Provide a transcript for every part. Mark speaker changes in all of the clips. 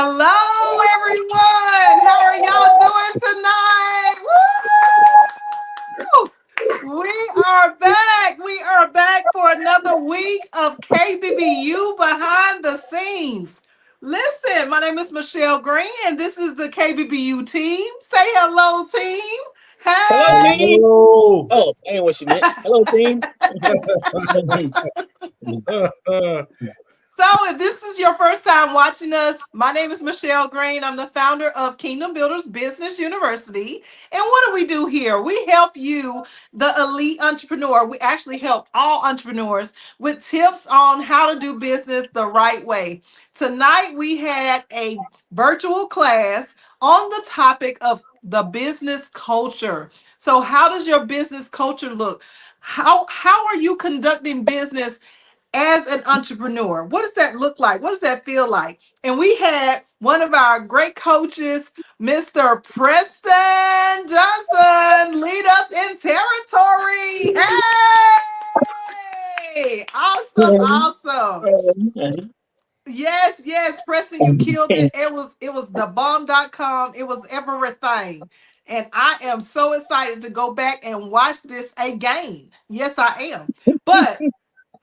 Speaker 1: Hello, everyone. How are y'all doing tonight? Woo! We are back. We are back for another week of KBBU behind the scenes. Listen, my name is Michelle Green, and this is the KBBU team. Say hello, team.
Speaker 2: Hello,
Speaker 1: Hey.
Speaker 2: team.
Speaker 3: Hello.
Speaker 2: Oh, I know what you meant. Hello, team.
Speaker 1: So, if this is your first time watching us, my name is Michelle Green. I'm the founder of Kingdom Builders Business University. And what do we do here? We help you, the elite entrepreneur. We actually help all entrepreneurs with tips on how to do business the right way. Tonight, we had a virtual class on the topic of the business culture. So, how does your business culture look? How are you conducting business as an entrepreneur? What does that look like? What does that feel like? And we had one of our great coaches, Mr. Preston Johnson, lead us in territory. Hey! Awesome, awesome. Yes, yes, Preston, you killed it. It was the bomb.com. It was everything. And I am so excited to go back and watch this again. Yes, I am. But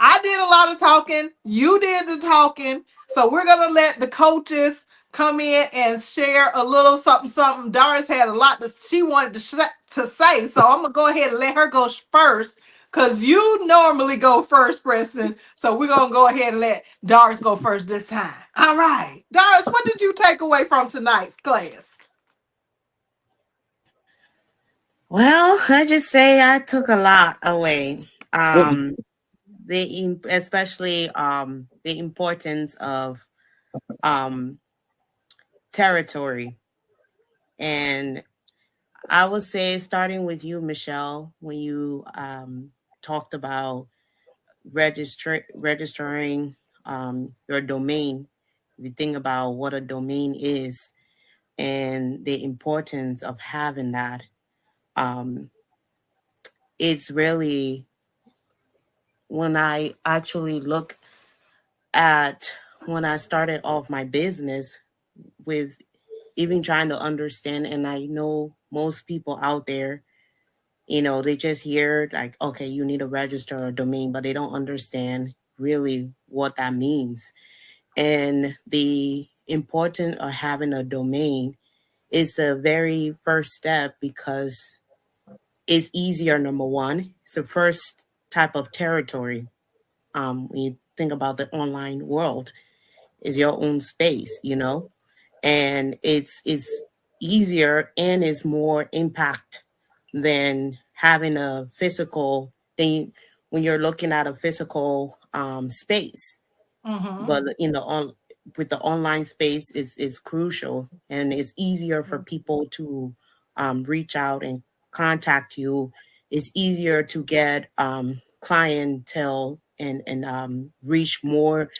Speaker 1: I did a lot of talking. You did the talking. So we're going to let the coaches come in and share a little something, something. Doris had a lot that she wanted to say. So I'm going to go ahead and let her go first because you normally go first, Preston. So we're going to go ahead and let Doris go first this time. All right. Doris, what did you take away from tonight's class?
Speaker 3: Well, I just say I took a lot away. Especially the importance of um territory. And I would say starting with you, Michelle, when you talked about registering your domain. If you think about what a domain is and the importance of having that, um, it's really when I actually look at when I started off my business with even trying to understand, and I know most people out there, they just hear like, okay, you need to register a domain, but they don't understand really what that means. And the importance of having a domain is the very first step because it's easier. Number one, it's the first type of territory. When you think about the online world, is your own space, and it's easier and is more impact than having a physical thing when you're looking at a physical space.
Speaker 1: Mm-hmm.
Speaker 3: But with the online space is crucial, and it's easier for people to reach out and contact you. It's easier to get clientele and reach more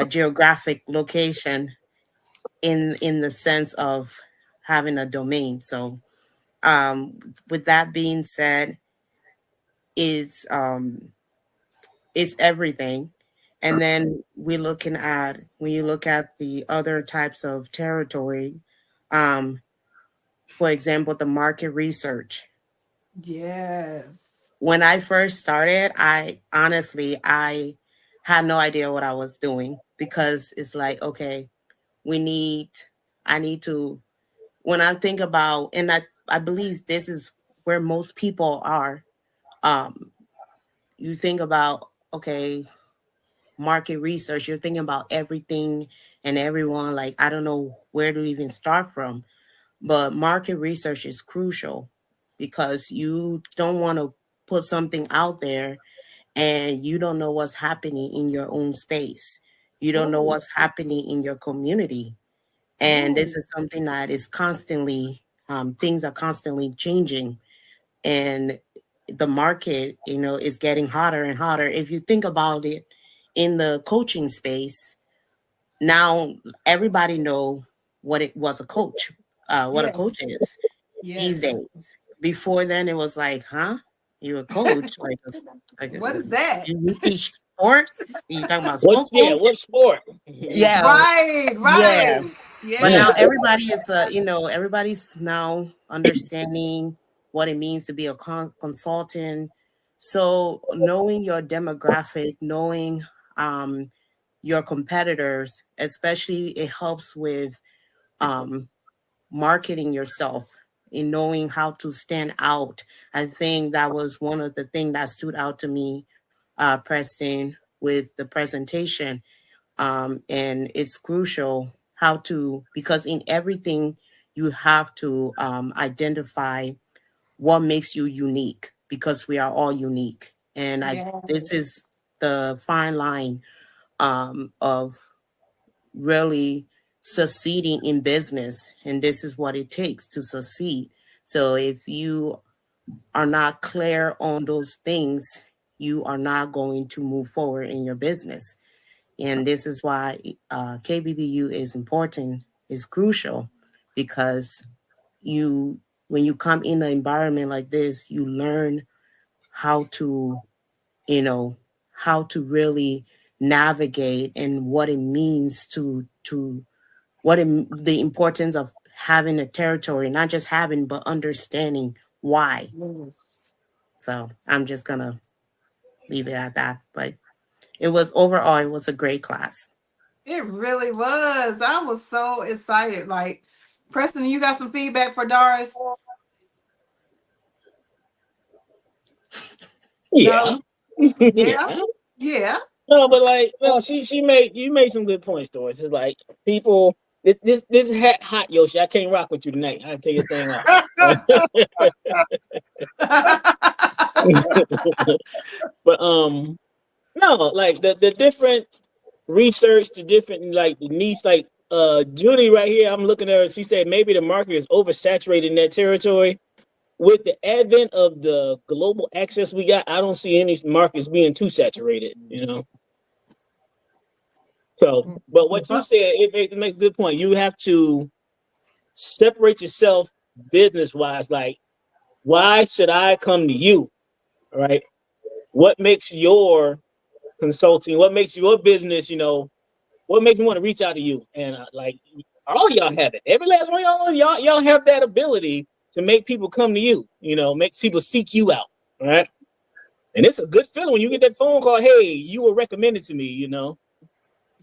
Speaker 3: geographic location in the sense of having a domain. So with that being said, is it's everything. And then when you look at the other types of territory, um, for example, the market research.
Speaker 1: Yes.
Speaker 3: When I first started, I had no idea what I was doing because it's like, okay, we need, I need to, when I think about, and I believe this is where most people are, um, you think about, okay, market research, you're thinking about everything and everyone. Like, I don't know where to even start from. But market research is crucial because you don't want to put something out there and you don't know what's happening in your own space. You don't know
Speaker 1: Ooh.
Speaker 3: what's happening in your community. And this
Speaker 1: Ooh.
Speaker 3: is something that is constantly, things are constantly changing. And the market, is getting hotter and hotter. If you think about it in the coaching space, now everybody know what it was a coach, what a coach
Speaker 1: Yes.
Speaker 3: is these
Speaker 1: Yes.
Speaker 3: days. Before then, it was like, huh? You a coach?
Speaker 1: What is that?
Speaker 3: You teach sport? You talking about
Speaker 2: What's
Speaker 3: football?
Speaker 2: what sport?
Speaker 3: Yeah,
Speaker 1: Right,
Speaker 3: yeah.
Speaker 1: right.
Speaker 3: But now
Speaker 1: Yeah.
Speaker 3: everybody is, everybody's now understanding what it means to be a consultant. So knowing your demographic, knowing um, your competitors, especially it helps with um, marketing yourself and knowing how to stand out. I think that was one of the things that stood out to me, Preston, with the presentation. And it's crucial how to, because in everything you have to identify what makes you unique, because we are all unique. And this
Speaker 1: Yes.
Speaker 3: is the fine line of really succeeding in business, and this is what it takes to succeed. So if you are not clear on those things, you are not going to move forward in your business. And this is why KBBU is important, is crucial, because you, when you come in an environment like this, you learn how to, you know, how to really navigate and what it means to the importance of having a territory, not just having, but understanding why.
Speaker 1: Yes.
Speaker 3: So I'm just gonna leave it at that. But it was overall, it was a great class.
Speaker 1: It really was. I was so excited. Like, Preston, you got some feedback for Doris?
Speaker 2: Yeah.
Speaker 1: No? Yeah.
Speaker 2: Yeah.
Speaker 1: Yeah.
Speaker 2: No, but like, no, she made you made some good points, Doris. It's like people. This is hot, Yoshi. I can't rock with you tonight. I'll tell you a thing off. But no, like the different research, the different like the niche, like Judy right here. I'm looking at her. She said maybe the market is oversaturated in that territory. With the advent of the global access we got, I don't see any markets being too saturated. You know. So, but what you
Speaker 1: But
Speaker 2: said, it makes a good point. You have to separate yourself business wise. Like, why should I come to you? Right? What makes your consulting? What makes your business? What makes me want to reach out to you? And like, all y'all have it. Every last one of y'all have that ability to make people come to you. Makes people seek you out. Right? And it's a good feeling when you get that phone call. Hey, you were recommended to me.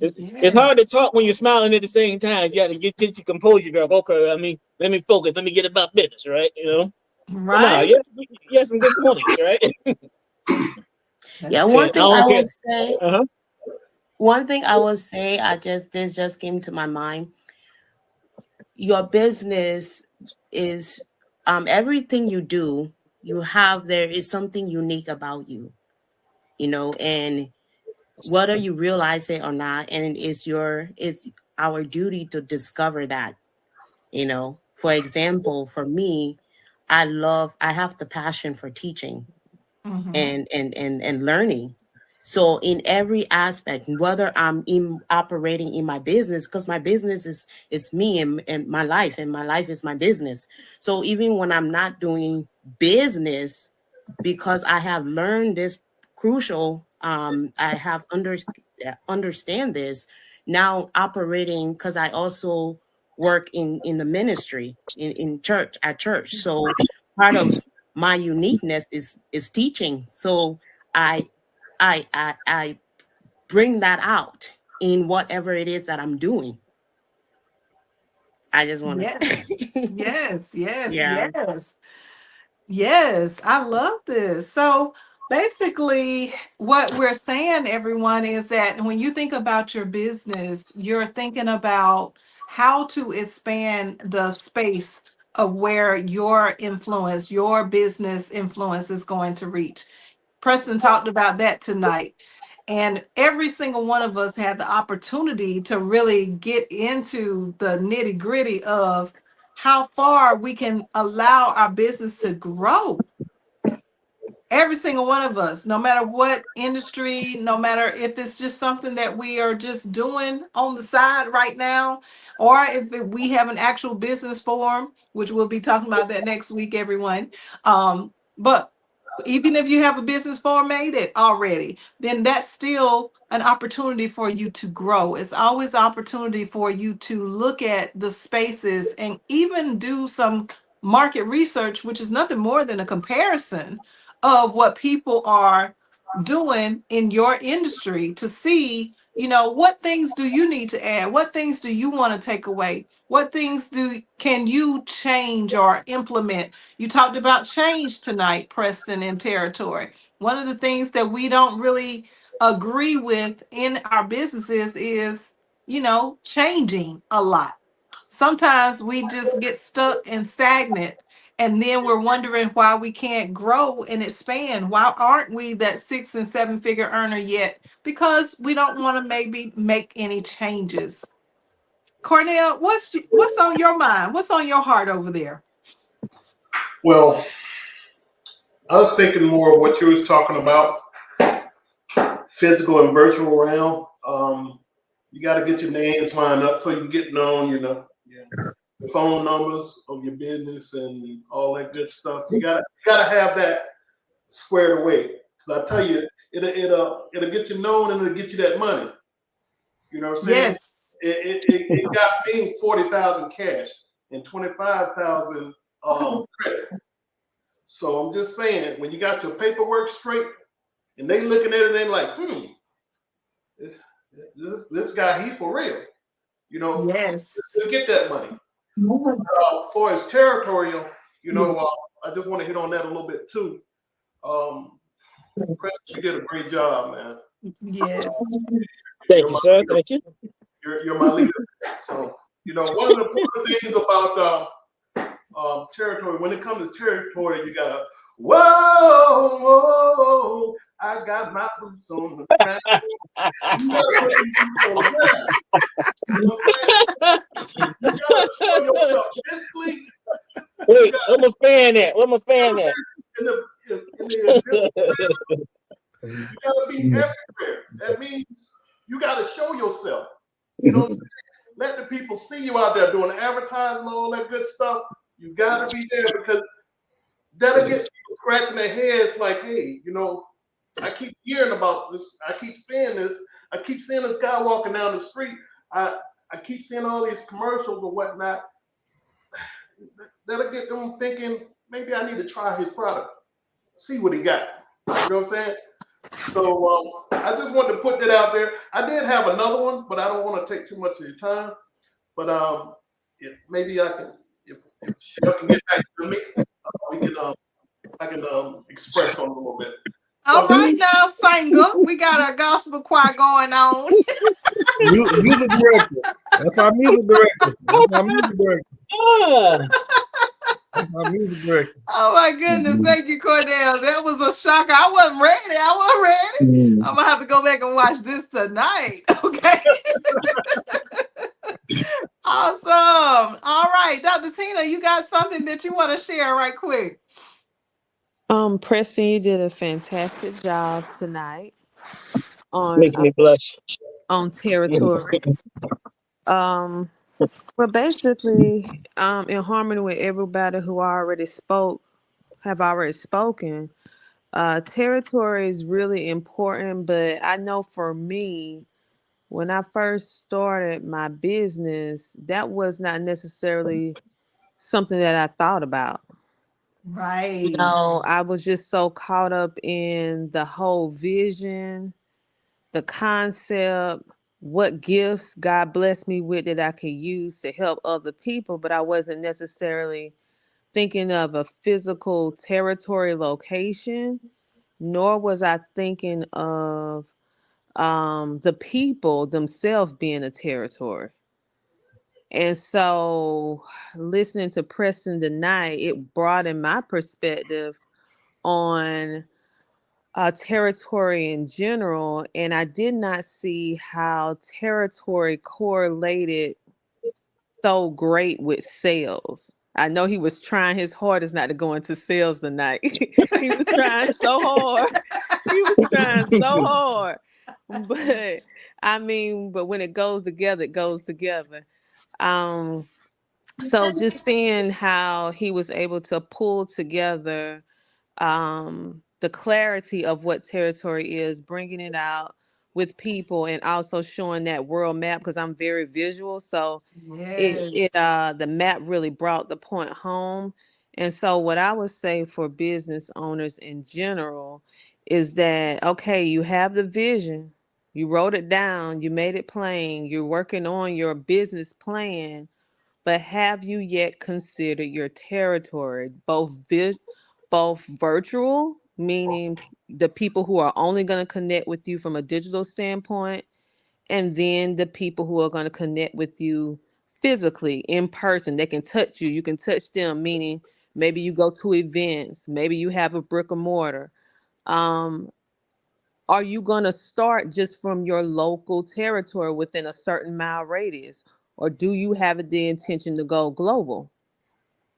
Speaker 2: It's hard to
Speaker 1: yes.
Speaker 2: talk when you're smiling at the same time. You got to get your composure, girl. Okay, let me focus. Let me get about business, right? But no,
Speaker 1: Right?
Speaker 2: you have some good points, right?
Speaker 3: Yeah,
Speaker 1: That's
Speaker 2: And
Speaker 3: one
Speaker 1: good.
Speaker 2: I
Speaker 3: thing I
Speaker 2: don't care.
Speaker 3: will say,
Speaker 2: Uh huh.
Speaker 3: this just came to my mind. Your business is everything you do, there is something unique about you, and whether you realize it or not, and it's our duty to discover that. For example, for me, I have the passion for teaching
Speaker 1: Mm-hmm.
Speaker 3: and learning. So in every aspect, whether I'm operating in my business, because my business is me and my life, and my life is my business. So even when I'm not doing business, because I have learned this crucial, I have understand this now operating, because I also work in the ministry in church, at church. So part of my uniqueness is teaching. So I I bring that out in whatever it is that I'm doing. I just want
Speaker 1: Yes.
Speaker 3: to
Speaker 1: Yes. Yes.
Speaker 3: yeah.
Speaker 1: Yes. Yes, I love this. So basically, what we're saying, everyone, is that when you think about your business, you're thinking about how to expand the space of where your influence, your business influence is going to reach. Preston talked about that tonight. And every single one of us had the opportunity to really get into the nitty gritty of how far we can allow our business to grow. Every single one of us, no matter what industry, no matter if it's just something that we are just doing on the side right now, or if we have an actual business form, which we'll be talking about that next week, everyone. But Even if you have a business formatted already, then that's still an opportunity for you to grow. It's always an opportunity for you to look at the spaces and even do some market research, which is nothing more than a comparison of what people are doing in your industry to see, what things do you need to add? What things do you want to take away? What things can you change or implement? You talked about change tonight, Preston and Territory. One of the things that we don't really agree with in our businesses is, changing a lot. Sometimes we just get stuck and stagnant, and then we're wondering why we can't grow and expand. Why aren't we that 6 and 7 figure earner yet? Because we don't want to maybe make any changes. Cornell, what's on your mind? What's on your heart over there?
Speaker 4: Well, I was thinking more of what you was talking about, physical and virtual realm. You got to get your names lined up so you get known. Your phone numbers of your business and all that good stuff. You gotta have that squared away. Because I tell you, it'll get you known and it'll get you that money. You know what I'm saying?
Speaker 1: Yes.
Speaker 4: It got me 40,000 cash and 25,000 credit. So I'm just saying, when you got your paperwork straight and they looking at it, they like, this guy, he's for real.
Speaker 1: Yes.
Speaker 4: To get that money. For his territorial, I just want to hit on that a little bit too. Preston, you did a great job, man.
Speaker 1: Yes.
Speaker 2: Thank you, sir. Thank you.
Speaker 4: You're my leader. So, one of the important things about territory, when it comes to territory, you gotta, whoa, whoa, I got my boots on the ground. You gotta put these boots on the ground. You know what I'm saying? You gotta show yourself physically.
Speaker 2: Wait, where my fan at? Where my fan at?
Speaker 4: In the you gotta be everywhere. That means you gotta show yourself. You know what I'm saying? Let the people see you out there doing advertising, all that good stuff. You gotta be there because that'll get people scratching their heads like, hey, I keep hearing about this. I keep seeing this. I keep seeing this guy walking down the street. I keep seeing all these commercials or whatnot. That'll get them thinking, maybe I need to try his product, see what he got. You know what I'm saying? So I just wanted to put that out there. I did have another one, but I don't want to take too much of your time. But if maybe I can, if Shell can get back to me, I can express on a little bit.
Speaker 1: All right now, singer. We got a gospel choir going on.
Speaker 5: Music director. That's our music director. That's our music director. That's our music director.
Speaker 1: Oh my goodness. Thank you, Cornell. That was a shocker. I wasn't ready. I'm gonna have to go back and watch this tonight. Okay. Awesome. All right, Dr. Tina, you got something that you want to share right quick?
Speaker 6: Preston, you did a fantastic job tonight
Speaker 2: Making me blush.
Speaker 6: on territory. Well, basically, in harmony with everybody who have already spoken. Territory is really important, but I know for me, when I first started my business, that was not necessarily something that I thought about.
Speaker 1: Right.
Speaker 6: I was just so caught up in the whole vision, the concept, what gifts God blessed me with that I could use to help other people, but I wasn't necessarily thinking of a physical territory location, nor was I thinking of the people themselves being a territory. And so listening to Preston tonight, it broadened my perspective on territory in general. And I did not see how territory correlated so great with sales. I know he was trying his hardest not to go into sales tonight. He was trying so hard. He was trying so hard. But but when it goes together, it goes together. So just seeing how he was able to pull together the clarity of what territory is, bringing it out with people, and also showing that world map, because I'm very visual. So
Speaker 1: Yes.
Speaker 6: the map really brought the point home. And so what I would say for business owners in general is that, okay, you have the vision, you wrote it down, you made it plain, you're working on your business plan, but have you yet considered your territory, both virtual, meaning the people who are only going to connect with you from a digital standpoint, and then the people who are going to connect with you physically in person. They can touch you, you can touch them, meaning maybe you go to events, maybe you have a brick and mortar. um, are you going to start just from your local territory within a certain mile radius, or do you have the intention to go global?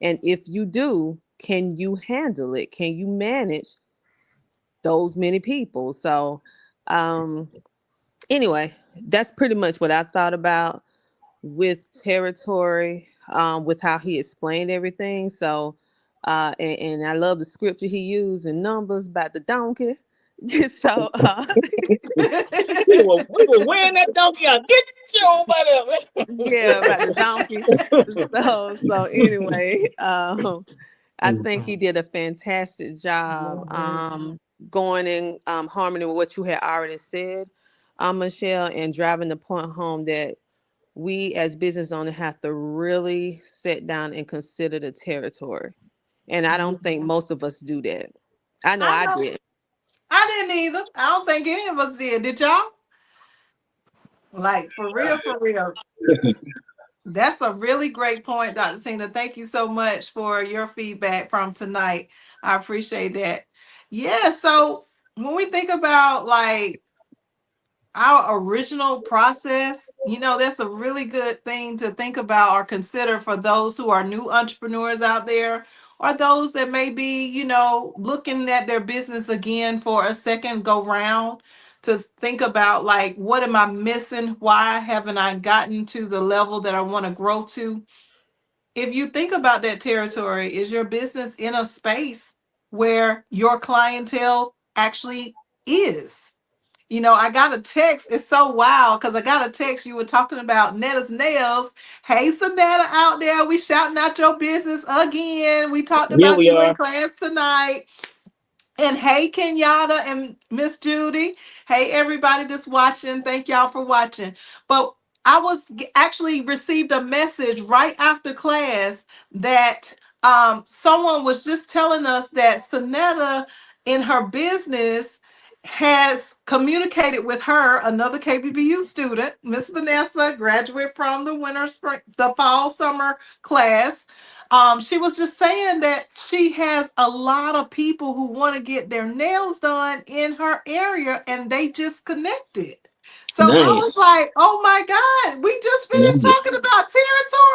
Speaker 6: And if you do, can you handle it? Can you manage those many people? So um, anyway, that's pretty much what I thought about with territory, with how he explained everything. So, and I love the scripture he used in Numbers about the donkey. So,
Speaker 2: We were wearing that donkey out. Get your butt
Speaker 6: yeah, about the donkey. So anyway, I think he did a fantastic job,
Speaker 1: Yes.
Speaker 6: going in harmony with what you had already said, Michelle, and driving the point home that we as business owners have to really sit down and consider the territory. And I don't think most of us do that. I know
Speaker 1: I
Speaker 6: I
Speaker 1: know.
Speaker 6: did.
Speaker 1: I didn't either. I don't think any of us did. Did y'all? Like for real, for real. That's a really great point, Dr. Cena. Thank you so much for your feedback from tonight. I appreciate that. Yeah, so when we think about like our original process, that's a really good thing to think about or consider for those who are new entrepreneurs out there, or those that may be, looking at their business again for a second go round, to think about like, what am I missing? Why haven't I gotten to the level that I want to grow to? If you think about that territory, is your business in a space where your clientele actually is? I got a text. It's so wild because I got a text. You were talking about Netta's Nails. Hey, Sonetta out there. We shouting out your business again. We talked
Speaker 2: Yeah,
Speaker 1: about
Speaker 2: we
Speaker 1: you in
Speaker 2: are.
Speaker 1: class tonight. And hey, Kenyatta and Miss Judy. Hey, everybody that's watching. Thank y'all for watching. But I actually received a message right after class that someone was just telling us that Sonetta in her business has communicated with her, another KBBU student, Miss Vanessa, graduate from the the fall summer class. She was just saying that she has a lot of people who want to get their nails done in her area, and they just connected. So I was
Speaker 2: Nice.
Speaker 1: like, oh my God, we just finished
Speaker 2: Nice.
Speaker 1: talking about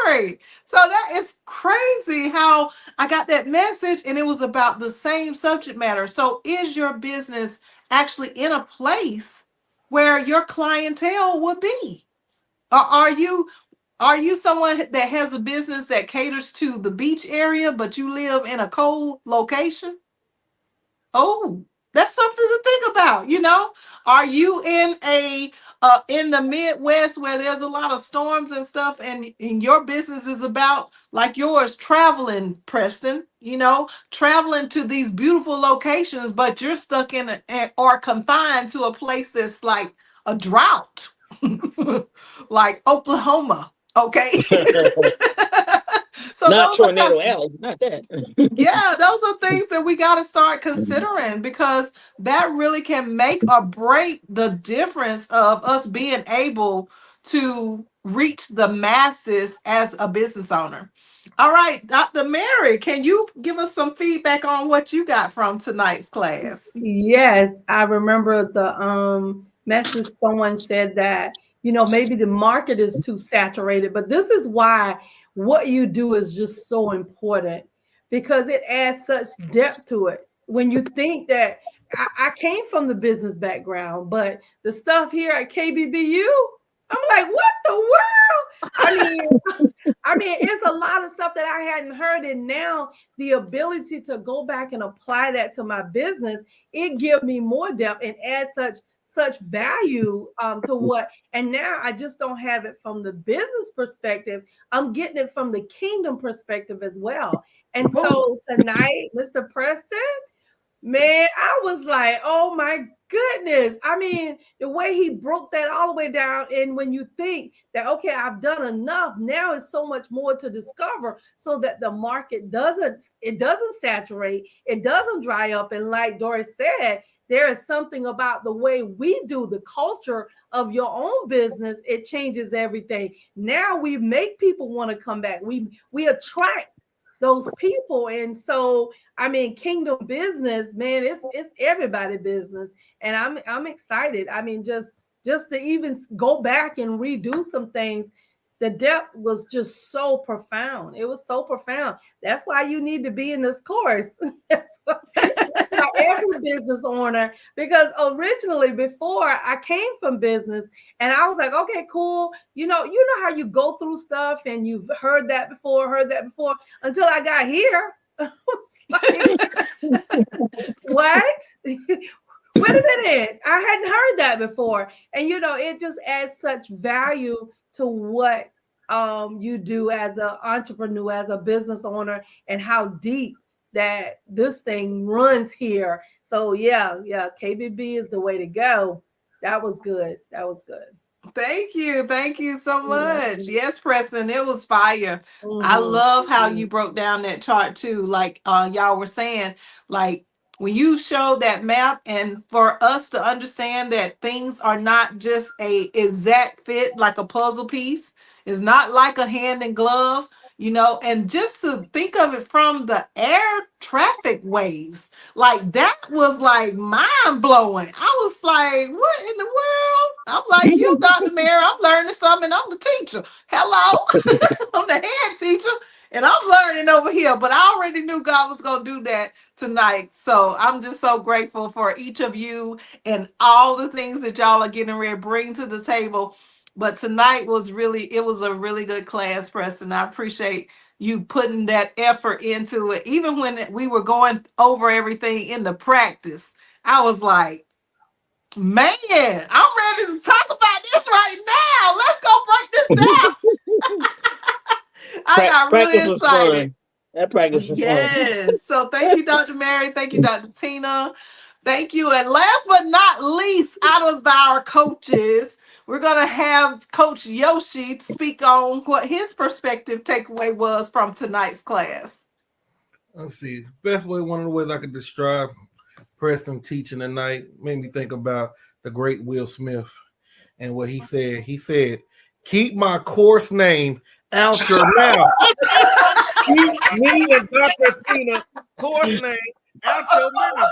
Speaker 1: territory. So that is crazy how I got that message and it was about the same subject matter. So is your business actually in a place where your clientele would be? Or are you someone that has a business that caters to the beach area, but you live in a cold location? Oh, that's something to think about. Are you in the Midwest where there's a lot of storms and stuff, and your business is about like yours traveling, Preston? Traveling to these beautiful locations, but you're stuck or confined to a place that's like a drought, like Oklahoma. Okay. So
Speaker 2: Not
Speaker 1: those are
Speaker 2: Tornado Alley. Not that.
Speaker 1: yeah, those are things that we got to start considering, because that really can make or break the difference of us being able to reach the masses as a business owner. All right, Dr. Mary, can you give us some feedback on what you got from tonight's class?
Speaker 7: Yes, I remember the message someone said that, maybe the market is too saturated, but this is why what you do is just so important, because it adds such depth to it. When you think that I came from the business background, but the stuff here at KBBU, I'm like, what the world? I mean, mean, it's a lot of stuff that I hadn't heard, and now the ability to go back and apply that to my business, it gives me more depth and add such value to what. And now I just don't have it from the business perspective. I'm getting it from the kingdom perspective as well. And so tonight, Mr. Preston, man, I was like, oh my goodness. I mean, the way he broke that all the way down. And when you think that, okay, I've done enough, now it's so much more to discover so that the market doesn't saturate, it doesn't dry up. And like Doris said, there is something about the way we do the culture of your own business. It changes everything. Now we make people want to come back. We attract those people. And so, I mean, kingdom business, man, it's everybody's business. And I'm excited. I mean, just to even go back and redo some things, the depth was just so profound. It was so profound. That's why you need to be in this course. That's why every business owner, because originally before I came from business and I was like, okay, cool. You know how you go through stuff and you've heard that before until I got here. I was like, what? Wait a minute. I hadn't heard that before. And it just adds such value to what you do as an entrepreneur, as a business owner, and how deep that this thing runs here. So yeah, Kbbu is the way to go. That was good.
Speaker 1: Thank you so much. Yes, Preston, it was fire. I love how you broke down that chart too. Like y'all were saying, like when you showed that map, and for us to understand that things are not just a exact fit like a puzzle piece, it's not like a hand and glove, and just to think of it from the air traffic waves, like that was like mind blowing. I was like, what in the world? I'm like, you, Dr. Mary, I'm learning something. I'm the teacher. Hello. I'm the head teacher. And I'm learning over here, but I already knew God was going to do that tonight. So I'm just so grateful for each of you and all the things that y'all are getting ready to bring to the table. But tonight it was a really good class, Preston. I appreciate you putting that effort into it. Even when we were going over everything in the practice, I was like, man, I'm ready to talk about this right now. Let's go break this down. I got really excited.
Speaker 2: That practice was fun.
Speaker 1: Yes. So thank you, Dr. Mary. Thank you, Dr. Tina. Thank you. And last but not least, out of our coaches, we're going to have Coach Yoshi speak on what his perspective takeaway was from tonight's class.
Speaker 5: Let's see. One of the ways I could describe Preston teaching tonight made me think about the great Will Smith and what he said. He said, keep my course name out your mouth. Keep me and Dr. Tina course name out your mouth.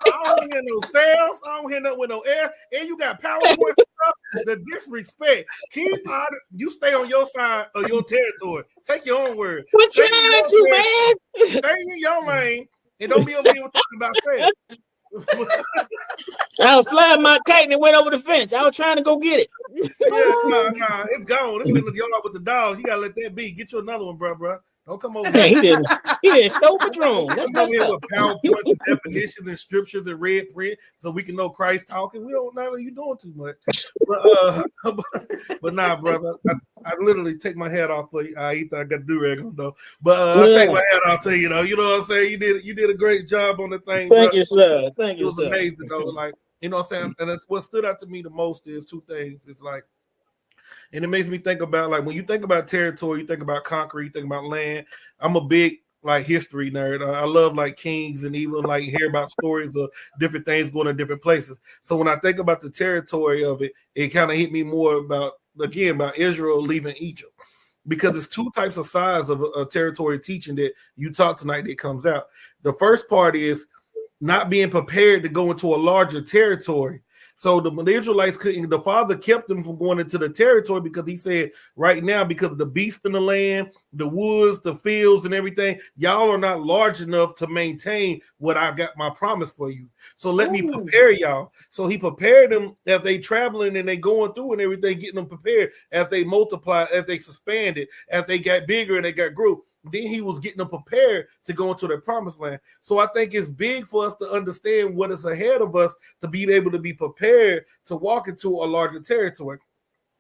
Speaker 5: I don't hear no sales. I don't hear nothing with no air. And you got PowerPoint stuff. The disrespect. You stay on your side of your territory. Take your own word.
Speaker 2: We're trying to, man.
Speaker 5: Stay in your lane and don't be over here talking about sales.
Speaker 2: I was flying my kite and it went over the fence. I was trying to go get it.
Speaker 5: Nah, it's gone. It's in the yard with the dogs. You gotta let that be. Get you another one, bro. Don't come over
Speaker 2: here. He didn't stole Patron.
Speaker 5: Come over here with PowerPoints and definitions and scriptures and red print so we can know Christ talking. We don't know you doing too much. But nah, brother. I literally take my hat off for you. I got to do rag on though. But I take my hat off to you, you know what I'm saying? You did a great job on the thing.
Speaker 2: Thank you, sir. Thank you,
Speaker 5: It was
Speaker 2: sir.
Speaker 5: amazing though. Like, you know what I'm saying? And that's what stood out to me the most is two things. It's like, and it makes me think about, like, when you think about territory, you think about conquer, you think about land. I'm a big, like, history nerd. I love, like, kings and even, like, hear about stories of different things going to different places. So when I think about the territory of it, it kind of hit me more about Israel leaving Egypt. Because it's two types of sides of a territory teaching that you taught tonight that comes out. The first part is not being prepared to go into a larger territory. So the Israelites couldn't, the father kept them from going into the territory because he said, right now, because of the beasts in the land, the woods, the fields, and everything, y'all are not large enough to maintain what I got my promise for you. So let me prepare y'all. So he prepared them as they traveling and they going through and everything, getting them prepared as they multiply, as they expanded, as they got bigger and they got grew. Then he was getting them prepared to go into their promised land. So I think it's big for us to understand what is ahead of us to be able to be prepared to walk into a larger territory.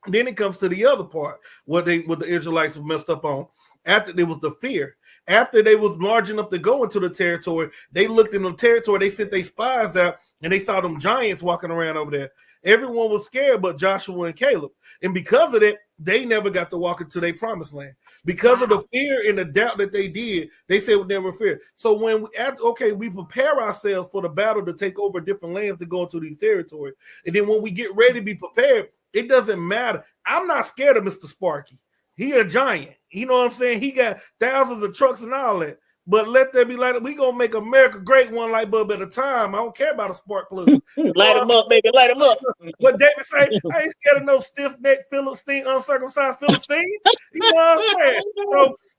Speaker 5: Then it comes to the other part, what the Israelites were messed up on. After there was the fear. After they was large enough to go into the territory, they looked in the territory, they sent their spies out, and they saw them giants walking around over there. Everyone was scared but Joshua and Caleb. And because of that, they never got to walk into their promised land. Because of the fear and the doubt that they did, they said we never fear. So when we prepare ourselves for the battle to take over different lands to go into these territories. And then when we get ready to be prepared, it doesn't matter. I'm not scared of Mr. Sparky. He a giant. You know what I'm saying? He got thousands of trucks and all that. But let there be like, we gonna make America great one light bulb at a time. I don't care about a spark plug.
Speaker 2: Light them up, baby, light them up.
Speaker 5: What David say? I ain't scared of no stiff neck Philistine, uncircumcised Philistine. You know what I'm saying?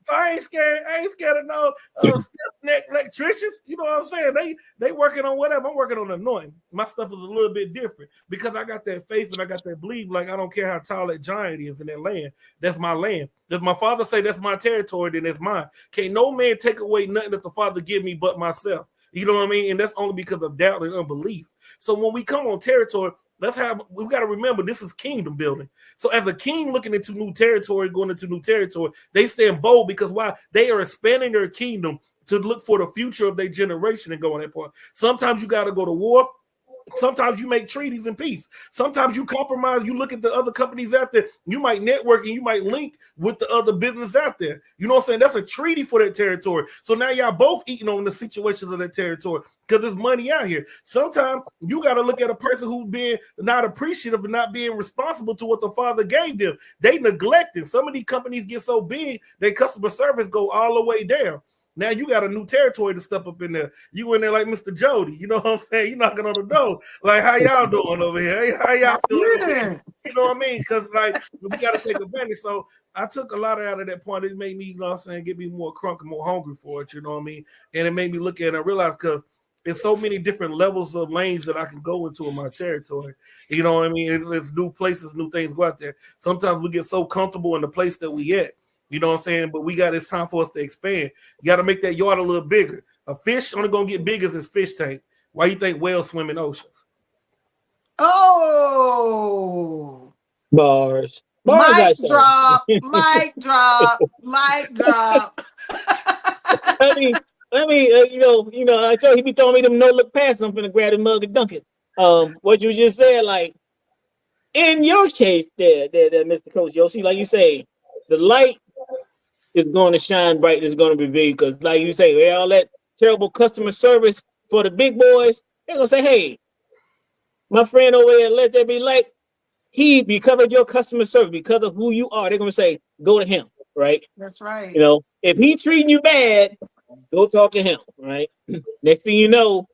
Speaker 5: So I ain't scared. I ain't scared of no stiff neck electricians. You know what I'm saying? They working on whatever. I'm working on anointing. My stuff is a little bit different because I got that faith and I got that belief. Like I don't care how tall that giant is in that land. That's my land. If my father say that's my territory, then it's mine. Can't no man take away nothing that the father give me but myself. You know what I mean? And that's only because of doubt and unbelief. So when we come on territory, we got to remember this is kingdom building. So as a king looking into new territory, going into new territory, they stand bold because why? They are expanding their kingdom to look for the future of their generation and go on that part. Sometimes you got to go to war. Sometimes you make treaties in peace. Sometimes you compromise. You look at the other companies out there. You might network and you might link with the other business out there. You know what I'm saying? That's a treaty for that territory. So now y'all both eating on the situations of that territory because there's money out here. Sometimes you got to look at a person who's being not appreciative and not being responsible to what the father gave them. They neglected. Some of these companies get so big, their customer service go all the way down. Now you got a new territory to step up in there. You in there like Mr. Jody. You know what I'm saying? You knocking on the door. Like, how y'all doing over here? How y'all feeling over here? You know what I mean? Because like we got to take advantage. So I took a lot out of that point. It made me, you know what I'm saying, get me more crunk and more hungry for it. You know what I mean? And it made me look at it and realize because there's so many different levels of lanes that I can go into in my territory. You know what I mean? It's new places, new things go out there. Sometimes we get so comfortable in the place that we at. You know what I'm saying? But it's time for us to expand. You got to make that yard a little bigger. A fish only going to get big as his fish tank. Why you think whales swim in oceans?
Speaker 1: Oh.
Speaker 2: Bars.
Speaker 1: Mic drop. Mic drop. Mic drop.
Speaker 2: I mean, you know, I told he be throwing me them no look passes. I'm finna grab the mug and dunk it. What you just said, like in your case, there, Mr. Coach Yoshi, like you say, the light is going to shine bright. It's going to be big because, like you say, all that terrible customer service for the big boys. They're gonna say, "Hey, my friend over there, let there be light. Because of your customer service, because of who you are, they're gonna say, go to him, right?
Speaker 1: That's right.
Speaker 2: You know, if he treating you bad, go talk to him, right? Next thing you know,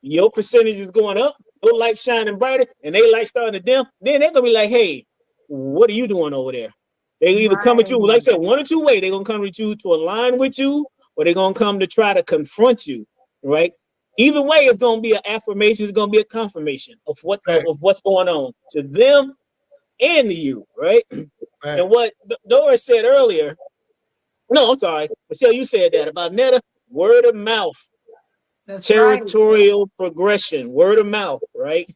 Speaker 2: your percentage is going up, your light shining brighter, and they light starting to dim. Then they're gonna be like, hey, what are you doing over there? They either come at you, like I said, one or two ways. They're gonna come with you to align with you, or they're gonna come to try to confront you, right? Either way, it's gonna be an affirmation, it's gonna be a confirmation of what's going on to them and to you, right? And what Doris said earlier, no, I'm sorry, Michelle, you said that about Netta, word of mouth. That's territorial progression, word of mouth, right?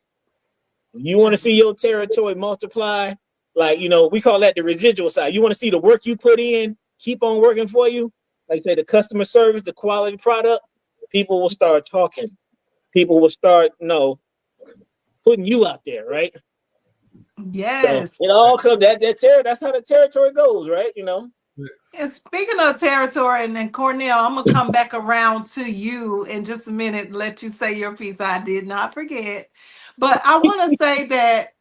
Speaker 2: You want to see your territory multiply, like, you know, we call that the residual side. You want to see the work you put in, keep on working for you. Like I say, the customer service, the quality product, people will start talking. People will start, putting you out there, right?
Speaker 1: Yes.
Speaker 2: So it all comes that's how the territory goes, right? You know.
Speaker 1: And speaking of territory, and then Cornell, I'm gonna come back around to you in just a minute and let you say your piece. I did not forget. But I want to say that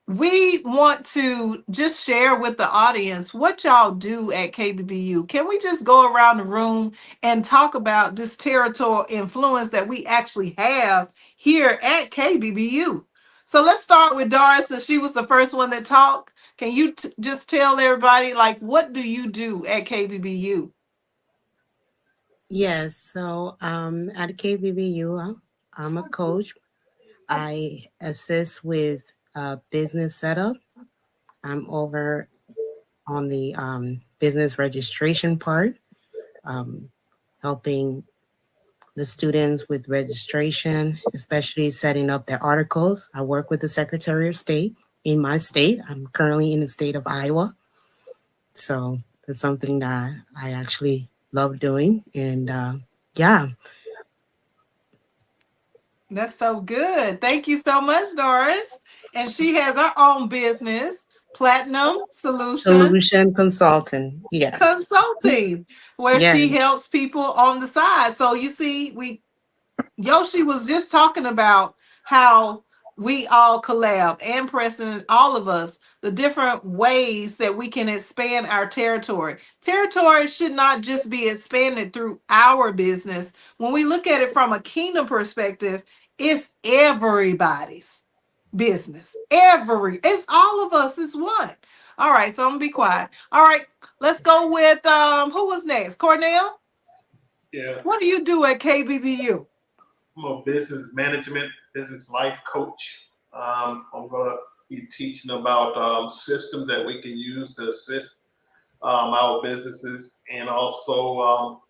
Speaker 1: we want to just share with the audience what y'all do at Kbbu. Can we just go around the room and talk about this territorial influence that we actually have here at Kbbu? So let's start with Doris, since she was the first one that talked. Can you just tell everybody, like, what do you do at KBBU?
Speaker 3: Yes, so at Kbbu, I'm a coach. I assist with business setup. I'm over on the business registration part, um, helping the students with registration, especially setting up their articles. I work with the Secretary of State in my state. I'm currently in the state of Iowa. So it's something that I actually love doing. And yeah.
Speaker 1: That's so good. Thank you so much, Doris. And she has her own business, Platinum
Speaker 3: Solution consultant. Yes.
Speaker 1: Consulting, where
Speaker 3: Yes.
Speaker 1: she helps people on the side. So you see, Yoshi was just talking about how we all collab, and Preston and all of us, the different ways that we can expand our territory. Territory should not just be expanded through our business. When we look at it from a kingdom perspective, it's everybody's business. It's all of us. It's one. All right, so I'm gonna be quiet. All right, let's go with who was next? Cornell?
Speaker 4: Yeah.
Speaker 1: What do you do at KBBU?
Speaker 4: I'm a business management, business life coach. I'm going to be teaching about systems that we can use to assist our businesses, and also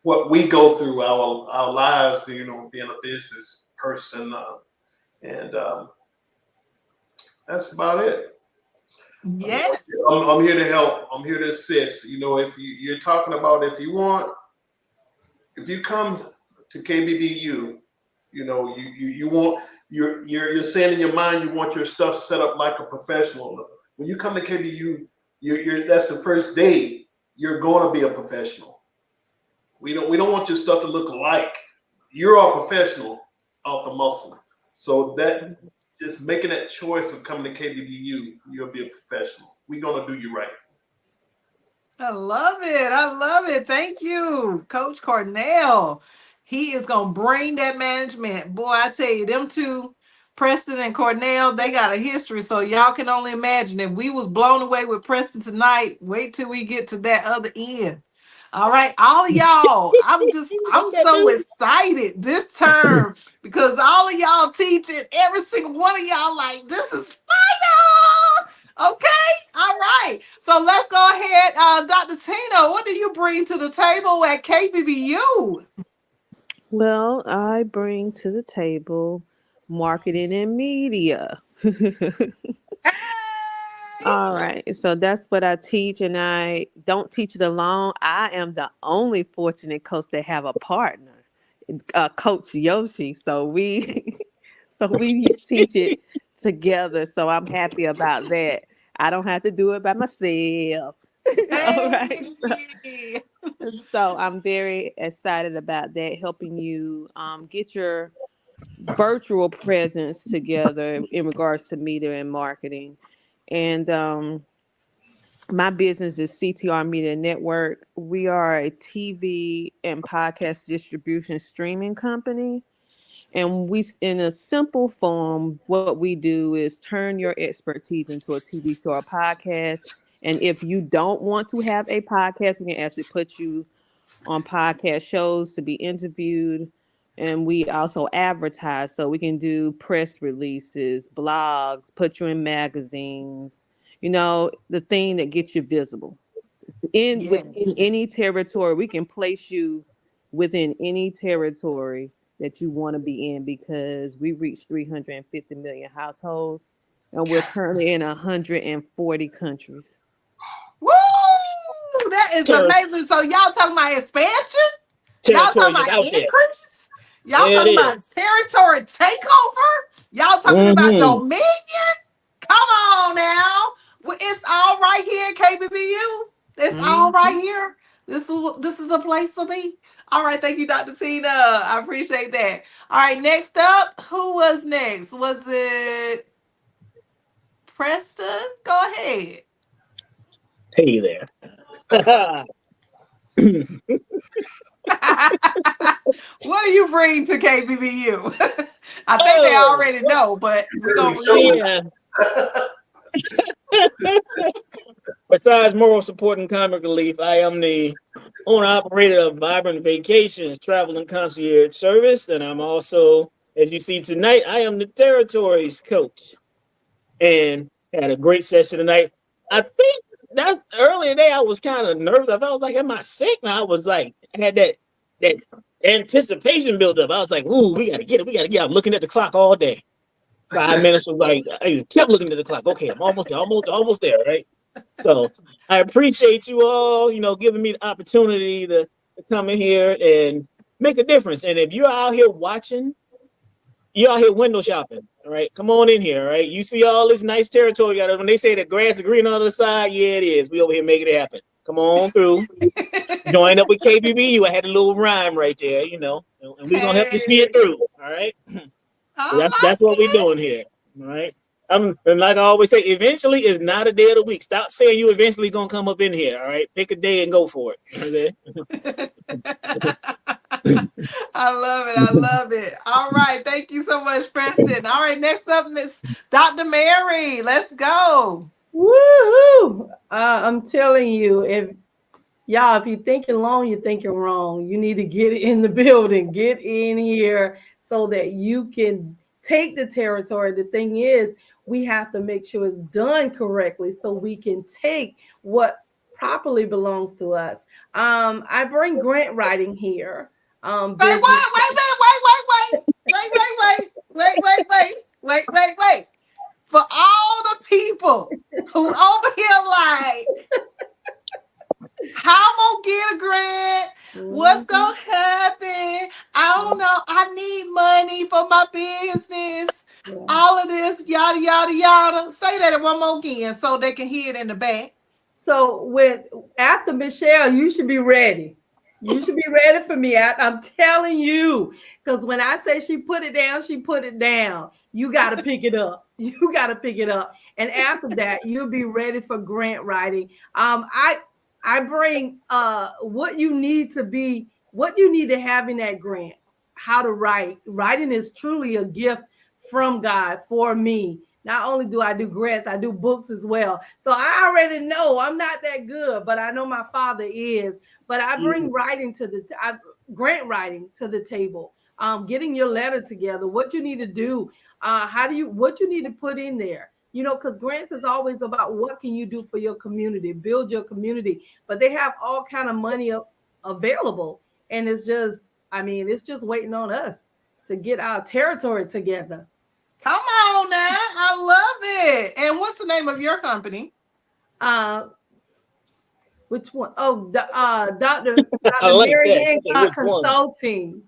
Speaker 4: what we go through our lives, you know, being a business person. And that's about it.
Speaker 1: Yes.
Speaker 4: I'm here to help. I'm here to assist. You know, if you're talking about, if you come to KBBU, you know, you want, you're saying in your mind you want your stuff set up like a professional. When you come to KBBU, you're that's the first day you're going to be a professional. We don't want your stuff to look like you're a professional off the muscle. So that just making that choice of coming to KBBU, you'll be a professional. We're gonna do you right.
Speaker 1: I love it. I love it. Thank you, Coach Cornell. He is going to bring that management. Boy, I tell you, them two, Preston and Cornell, they got a history. So y'all can only imagine if we was blown away with Preston tonight, wait till we get to that other end. All right, all of y'all, I'm so excited this term because all of y'all teaching, every single one of y'all like, this is fire. Okay, all right. So let's go ahead. Dr. Tina, what do you bring to the table at KBBU?
Speaker 6: Well, I bring to the table marketing and media. All right. So that's what I teach, and I don't teach it alone. I am the only fortunate coach that have a partner, Coach Yoshi. So we so we teach it together. So I'm happy about that. I don't have to do it by myself. All right.
Speaker 1: Hey.
Speaker 6: So I'm very excited about that, helping you get your virtual presence together in regards to media and marketing. And my business is CTR Media Network. We are a TV and podcast distribution streaming company. And we, in a simple form, what we do is turn your expertise into a TV show or podcast. And if you don't want to have a podcast, we can actually put you on podcast shows to be interviewed. And we also advertise. So we can do press releases, blogs, put you in magazines, the thing that gets you visible. Within
Speaker 1: Yes.
Speaker 6: any territory, we can place you within any territory that you want to be in because we reach 350 million households and we're currently in 140 countries.
Speaker 1: Woo! That is
Speaker 2: Ter-
Speaker 1: amazing. So y'all talking about expansion? Y'all
Speaker 2: territory
Speaker 1: talking
Speaker 2: just
Speaker 1: about
Speaker 2: out there.
Speaker 1: increase? Y'all
Speaker 2: There it
Speaker 1: talking
Speaker 2: is.
Speaker 1: about territory takeover? Y'all talking about
Speaker 2: Mm-hmm.
Speaker 1: dominion? Come on now. It's all right here, KBBU. It's all
Speaker 6: Mhm.
Speaker 1: right here. This is a place to be. All right, thank you, Dr. Tina. I appreciate that. All right, next up, who was next? Was it Preston? Go ahead.
Speaker 2: Hey there.
Speaker 1: What do you bring to KBBU? I think they already know, but we're gonna
Speaker 2: Besides moral support and comic relief, I am the owner operator of Vibrant Vacations Travel and Concierge Service, and I'm also, as you see tonight, I am the territories coach. And had a great session tonight. I think that earlier today I was kind of nervous. I was like, am I sick? And I was like, I had that anticipation built up. I was like, ooh, we gotta get it. We gotta get it. I'm looking at the clock all day. 5 minutes was like, I kept looking at the clock. Okay, I'm almost there, right? So I appreciate you all, giving me the opportunity to come in here and make a difference. And if you're out here watching, you're out here window shopping, all right? Come on in here, all right? You see all this nice territory. When they say the grass is green on the other side, yeah, it is. We over here making it happen. Come on through. Join up with KBBU. I had a little rhyme right there, and we're going to help you see it through, all right? So that's what we're doing here, all right? And like I always say, eventually is not a day of the week. Stop saying you eventually going to come up in here, all right? Pick a day and go for it, okay?
Speaker 1: I love it. I love it. All right. Thank you so much, Preston. All right. Next up, Miss Dr. Mary. Let's go.
Speaker 7: Woohoo! I'm telling you, if you're thinking long, you're thinking wrong. You need to get in the building, get in here so that you can take the territory. The thing is, we have to make sure it's done correctly so we can take what properly belongs to us. I bring grant writing here.
Speaker 1: Wait. For all the people who over here like, how I'm gonna get a grant? What's gonna happen? I don't know. I need money for my business. Yeah. All of this, yada, yada, yada. Say that one more again so they can hear it in the back.
Speaker 7: So after Michelle, you should be ready. You should be ready for me. I'm telling you, because when I say she put it down, she put it down. You got to pick it up. You got to pick it up. And after that, you'll be ready for grant writing. I bring what you need to have in that grant, how to write. Writing is truly a gift from God for me. Not only do I do grants, I do books as well. So I already know I'm not that good, but I know my Father is. But I bring grant writing to the table. Getting your letter together, what you need to do, what you need to put in there. Because grants is always about what can you do for your community, build your community. But they have all kind of money available, and it's just waiting on us to get our territory together.
Speaker 1: Come on now. I love it. And what's the name of your company?
Speaker 7: Which one? Oh, Dr. Mary Hancock Consulting.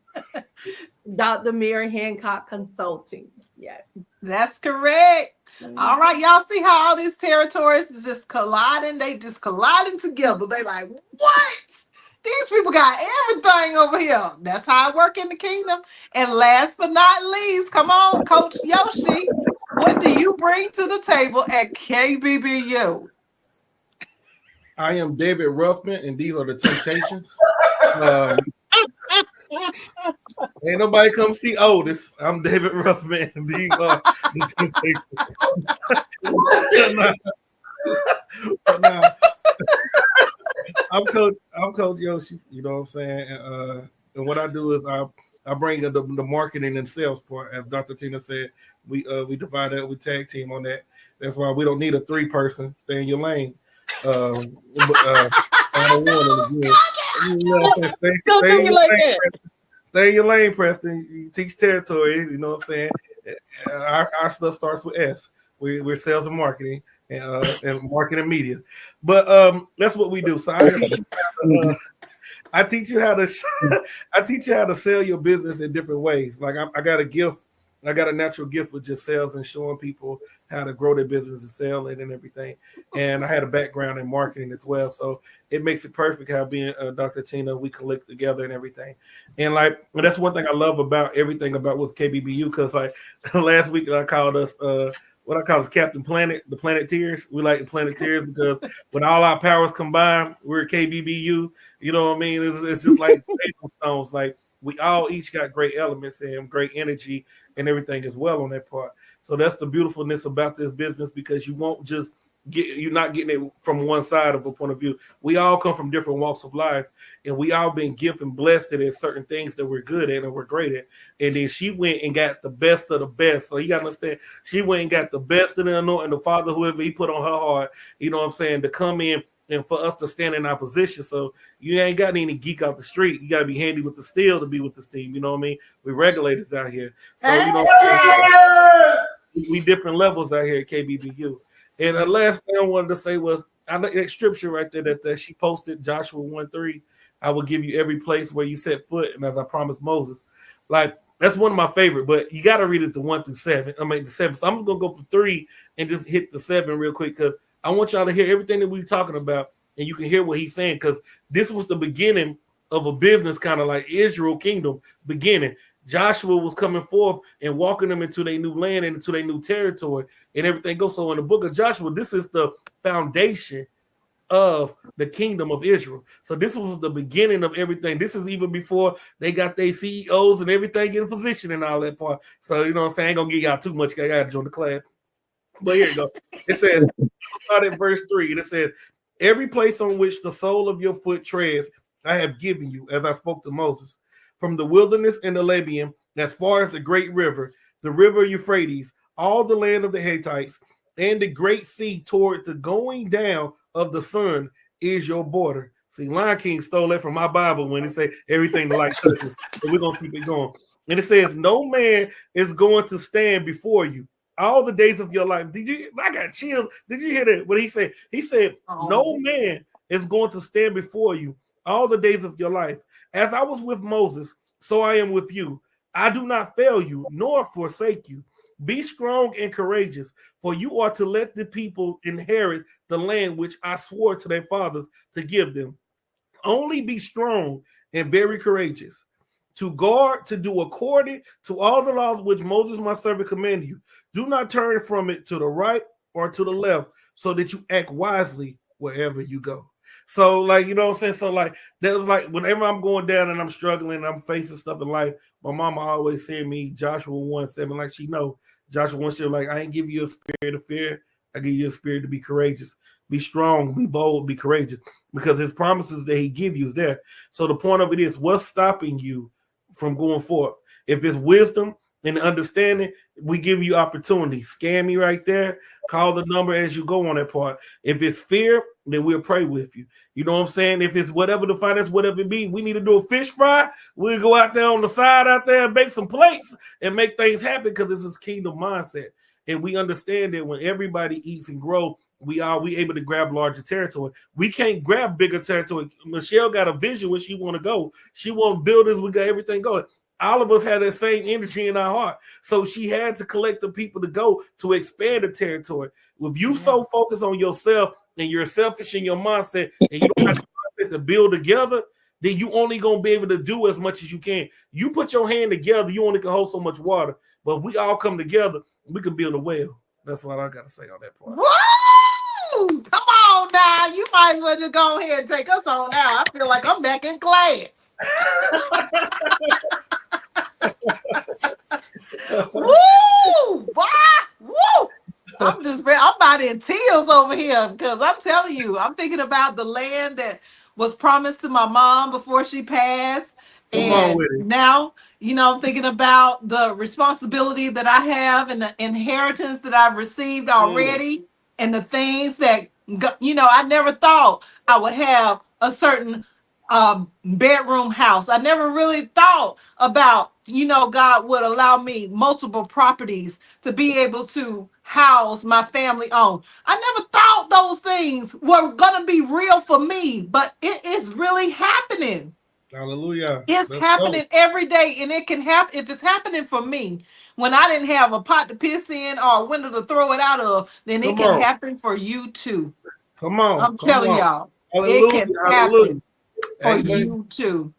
Speaker 7: Dr. Mary Hancock Consulting. Yes.
Speaker 1: That's correct. Mm-hmm. All right. Y'all see how all these territories is just colliding? They just colliding together. They like, what? These people got everything over here. That's how I work in the kingdom. And last but not least, come on, Coach Yoshi. What do you bring to the table at KBBU?
Speaker 5: I am David Ruffman, and these are the Temptations. Ain't nobody come see Otis. I'm David Ruffman, and these are the Temptations. I'm Coach Yoshi. You know what I'm saying? And what I do is I bring the marketing and sales part. As Dr. Tina said, we divide it. We tag team on that. That's why we don't need a 3-person. Stay in your lane. Stay in your lane, Preston. You teach territory. You know what I'm saying? Our stuff starts with S. We're sales and marketing. And marketing media, but that's what we do. So I teach you how to sell your business in different ways. Like I got a gift, I got a natural gift with just sales and showing people how to grow their business and sell it and everything. And I had a background in marketing as well, so it makes it perfect how being Dr. Tina, we collect together and everything. And that's one thing I love about everything about with KBBU, because like last week I called us what I call is Captain Planet, the Planeteers. We like the Planeteers because when all our powers combine, we're KBBU. You know what I mean? It's just like stones. Like we all each got great elements and great energy and everything as well on that part. So that's the beautifulness about this business, because you won't just you're not getting it from one side of a point of view. We all come from different walks of life, and we all been given blessed at certain things that we're good at and we're great at. And then she went and got the best of the best. So you gotta understand, she went and got the best of the anointing, the Father, whoever he put on her heart, you know what I'm saying, to come in and for us to stand in our position. So you ain't got any geek out the street. You gotta be handy with the steel to be with this team. You know what I mean? We regulators out here. So you know, we different levels out here at KBBU. And the last thing I wanted to say was, I like that scripture right there that she posted, Joshua 1:3. I will give you every place where you set foot, and as I promised Moses. Like, that's one of my favorite, but you got to read it to 1 through 7. I mean, the 7. So I'm just going to go for 3 and just hit the 7 real quick, because I want y'all to hear everything that we're talking about, and you can hear what he's saying, because this was the beginning of a business, kind of like Israel kingdom beginning. Joshua was coming forth and walking them into their new land and into their new territory and everything goes. So in the book of Joshua, this is the foundation of the kingdom of Israel. So this was the beginning of everything. This is even before they got their CEOs and everything in position and all that part. So, you know what I'm saying? I ain't going to give y'all too much. I got to join the class. But here you go. It says, start at verse 3. And it says, every place on which the sole of your foot treads, I have given you, as I spoke to Moses. From the wilderness and the Lebanon, as far as the great river, the river Euphrates, all the land of the Hittites, and the great sea toward the going down of the sun is your border. See, Lion King stole that from my Bible when it say everything the light touches. So we're going to keep it going. And it says, no man is going to stand before you all the days of your life. I got chills. Did you hear that? What he said? He said, no man is going to stand before you all the days of your life. As I was with Moses, so I am with you. I do not fail you, nor forsake you. Be strong and courageous, for you are to let the people inherit the land which I swore to their fathers to give them. Only be strong and very courageous, to guard, to do according to all the laws which Moses my servant commanded you. Do not turn from it to the right or to the left, so that you act wisely wherever you go. So, like, you know what I'm saying? So, like, that was like, whenever I'm going down and I'm struggling and I'm facing stuff in life, my mama always said me, Joshua 1:7, like she know, Joshua 1:7, like, I ain't give you a spirit of fear. I give you a spirit to be courageous, be strong, be bold, be courageous, because his promises that he give you is there. So the point of it is, what's stopping you from going forth? If it's wisdom and understanding, we give you opportunity. Scan me right there. Call the number as you go on that part. If it's fear, then we'll pray with you. You know what I'm saying? If it's whatever the finance, whatever it be, we need to do a fish fry. We'll go out there on the side out there and make some plates and make things happen, because this is kingdom mindset. And we understand that when everybody eats and grows, we able to grab larger territory. We can't grab bigger territory. Michelle got a vision where she want to go. She want buildings. We got everything going. All of us had that same energy in our heart. So she had to collect the people to go to expand the territory. If you so focused on yourself and you're selfish in your mindset and you don't have the mindset to build together, then you only going to be able to do as much as you can. You put your hand together, you only can hold so much water. But if we all come together, we can build a well. That's what I got to say on that part.
Speaker 1: Woo! Come on now. You might as well just go ahead and take us on now. I feel like I'm back in class. Woo! Boy! Woo! I'm about in tears over here, because I'm telling you, I'm thinking about the land that was promised to my mom before she passed. And now, you know, I'm thinking about the responsibility that I have and the inheritance that I've received already, and the things that, you know, I never thought I would have a certain bedroom house. I never really thought about, you know, God would allow me multiple properties to be able to house my family on. I never thought those things were going to be real for me, but it is really happening.
Speaker 5: Hallelujah.
Speaker 1: It's happening every day, and it can happen. If it's happening for me when I didn't have a pot to piss in or a window to throw it out of, then it can happen for you too.
Speaker 5: Come on.
Speaker 1: I'm telling y'all,
Speaker 5: Hallelujah.
Speaker 1: it can happen for you too.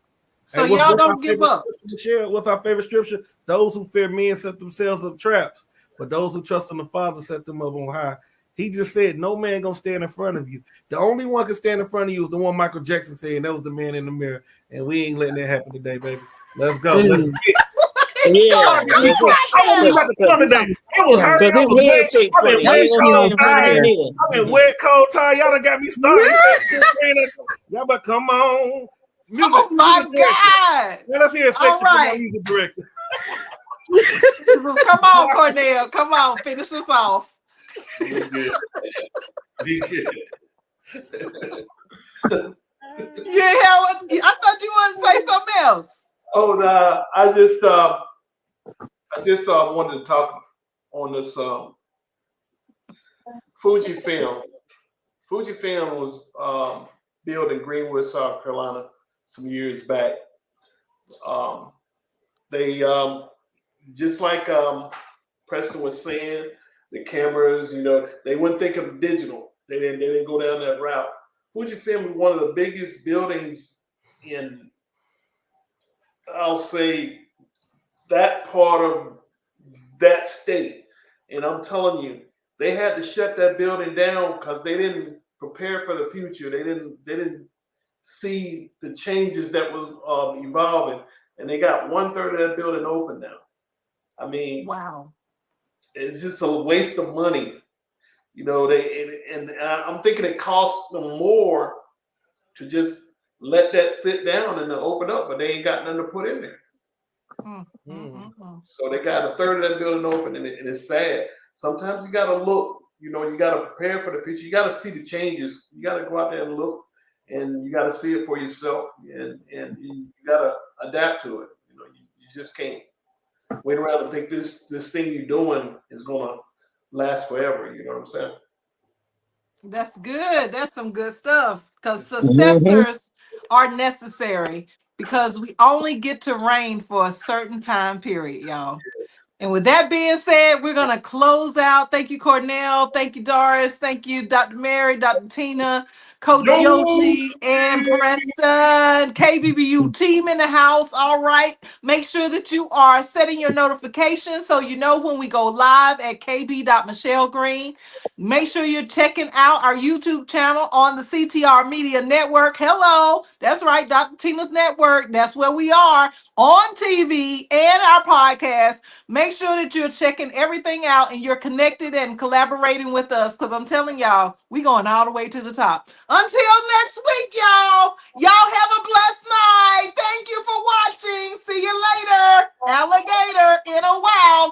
Speaker 1: So y'all don't give up.
Speaker 5: Michelle, what's our favorite scripture? Those who fear men set themselves up traps. but those who trust in the Father set them up on high. He just said, no man gonna stand in front of you. The only one can stand in front of you is the one Michael Jackson said, and that was the man in the mirror. And we ain't letting that happen today, baby. Let's go. Let's get
Speaker 2: Yeah,
Speaker 5: I won't be about to come today. I was hurt.
Speaker 2: because
Speaker 5: I
Speaker 2: his
Speaker 5: was
Speaker 2: head
Speaker 5: wet.
Speaker 2: shaped
Speaker 5: I've been
Speaker 2: funny. He
Speaker 5: wet,
Speaker 2: ain't gonna
Speaker 5: cold,
Speaker 2: stand in front of
Speaker 5: tired.
Speaker 2: you neither.
Speaker 5: I've been wet, cold, tired. Y'all done got me started. Y'all better come on. Music,
Speaker 1: Oh my
Speaker 5: music director.
Speaker 1: God.
Speaker 5: Now let's hear a
Speaker 1: All
Speaker 5: section from my
Speaker 1: right.
Speaker 5: music director.
Speaker 1: Come on, Cornell. Come on, finish us off.
Speaker 4: Be good. Be good.
Speaker 1: You hear what? I thought you wanted to say something else.
Speaker 4: Oh, no, I just wanted to talk on this Fujifilm. Fujifilm was built in Greenwood, South Carolina, some years back. They just like Preston was saying, the cameras, you know, they wouldn't think of digital. They didn't go down that route. Fujifilm is one of the biggest buildings in, I'll say, that part of that state. And I'm telling you, they had to shut that building down because they didn't prepare for the future. They didn't see the changes that was evolving, and they got 1/3 of that building open now. I mean,
Speaker 1: wow,
Speaker 4: it's just a waste of money. You know, and I'm thinking it costs them more to just let that sit down and then open up, but they ain't got nothing to put in there. So they got 1/3 of that building open, and it's sad. Sometimes you got to look. You know, you got to prepare for the future. You got to see the changes. You got to go out there and look, and you got to see it for yourself, and you got to adapt to it. You know, you just can't wait around and think this thing you're doing is gonna last forever. You know what I'm saying?
Speaker 1: that's good. That's some good stuff. Because successors are necessary because we only get to reign for a certain time period, y'all. And with that being said, we're going to close out. Thank you, Cornell. Thank you, Doris. Thank you, Dr. Mary, Dr. Tina, Coach Yoshi, and Preston. KBBU team in the house. All right. Make sure that you are setting your notifications so you know when we go live at kb.michellegreen. Make sure you're checking out our YouTube channel on the CTR Media Network. Hello. That's right, Dr. Tina's Network. That's where we are on TV and our podcast. Make sure that you're checking everything out and you're connected and collaborating with us because I'm telling y'all, we're going all the way to the top. Until next week, y'all. Y'all have a blessed night. Thank you for watching. See you later. Alligator in a while.